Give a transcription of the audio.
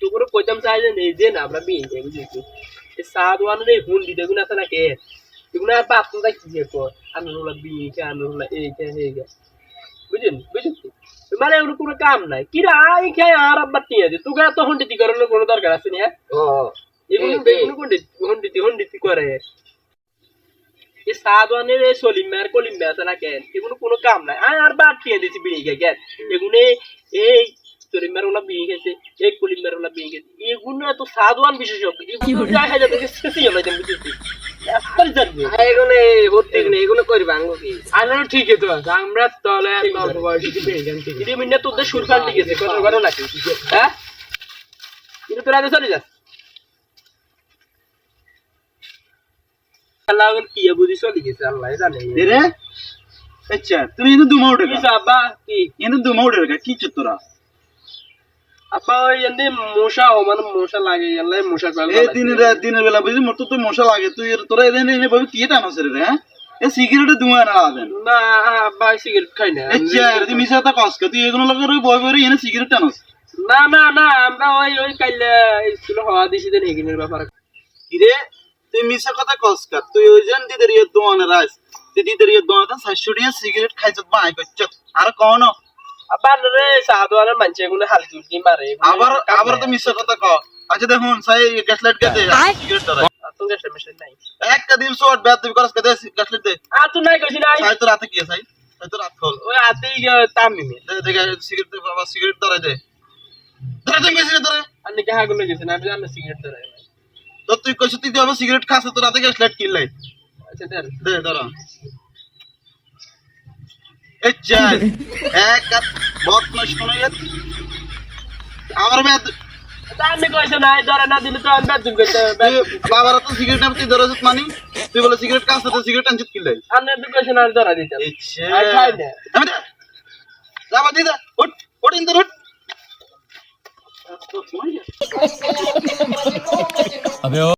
তো করে কইতাম চাই যে নেই যে না আমরা বিয়ে যাই বুঝলি এই সাদওয়ান রে হুন দিতে গুনা আছে না কে এগুলো আর বাপ তো কি যে কো আনুলা বিয়ে কে আনুলা এই কে এই কে বুঝছেন মানে ওর কোনো কাম নাই কি রা এই খায় আর আব্বা টিয়া দে তুই তো হুন দিতে করার কোনো দরকার আছে না ও এগুলো বেগুন হুন দিতে করে এই সাদওয়ানের এই সলিমার কলিম্বা আছে না কেন এগুলো কোনো কাম নাই আর বাদ টিয়া দিছি বিয়ে কে কেন এগুলো এই সলিমার ওলা বিয়ে গেছে এই কলিম্বার ওলা বিয়ে গেছে এগুলো তো সাদওয়ান বিশেষজ্ঞ এগুলো যা হয় যাবে শেষই হলো যেন বুঝছিস আজকাল জানবে এগুলো ভর্তি নেই এগুলো করবে আঙ্গো কি আনো ঠিক আছে তো আমরা তাহলে অল্প বয়সে বিয়ে গেছি এটা মিন্না তোদের সুরকাল ঠিক আছে কথা কথা নাকি হ্যাঁ কিন্তু তোরা তো চলে যাস আল্লাহ কি বুঝি চলে গেছে আল্লাহ জানে রে আচ্ছা তুমি কিন্তু দুমা উঠে কি সাবা কি কিন্তু দুমা উঠে কি চত্বরা আপা ওই এনে মশা ও মানে মশা লাগে আল্লাহ মশা কল এই দিনের বেলা বুঝি মোর তো মশা লাগে তুই তোরা এনে এনে ভাবে কি টানছ রে হ্যাঁ এ সিগারেট দুমা না আদেন না আব্বা সিগারেট খাই না আচ্ছা তুই মিছা তা কসকে তুই এগুলো লাগে বয় বয় এনে সিগারেট টানছ না না না আমরা ওই কাইলে স্কুল হওয়া দিছি দেন হেগিনের ব্যাপার কি রে তুই মিছা কথা কসকা তুই ওই জন দিদের ইয়ে দোয়ানে রাইস তুই দিদের ইয়ে দোয়ানে 700 টাকা সিগারেট খাইছ বাই করছ আর কোন আব্বা রে সাদওয়ানের মানছে এগুলো হালকি উঠি মারে আবার তো মিছা কথা ক আচ্ছা দেখুন সাই গ্যাসলাইট কে সিগারেট ধরে তো গ্যাস মেশিন নাই একটা দিন শর্ট ব্যাট তুই করস কে দে গ্যাসলাইট দে তো নাই কইছি নাই সাই তো রাতে কি সাই সাই তো রাত খোল ওই আতেই তামিমে দে সিগারেট দে বাবা সিগারেট ধরে দে ধরে তুই মেশিনে ধরে আপনি কে হাগুলো গেছেন আমি জানি সিগারেট ধরে তো তুই কইছ তুই আবার সিগারেট খাস তো রাতে গ্যাসলাইট কিনলাই আচ্ছা দেন দে ধর এ চাই এক বহুত নষ্ট নয় আমার ব্যাট আপনি কইছে নাই ধরে না দিলে তো আমি বেদুম কইতে বাবার তো সিগারেট তুই ধরছ মানি তুই বলে সিগারেট খাস তো সিগারেট আনছিস কিনলাই আপনি তো কইছে না ধরা দিতে আর খাই না আমি যাবা দিদা উঠ উঠ ইন্দর উঠ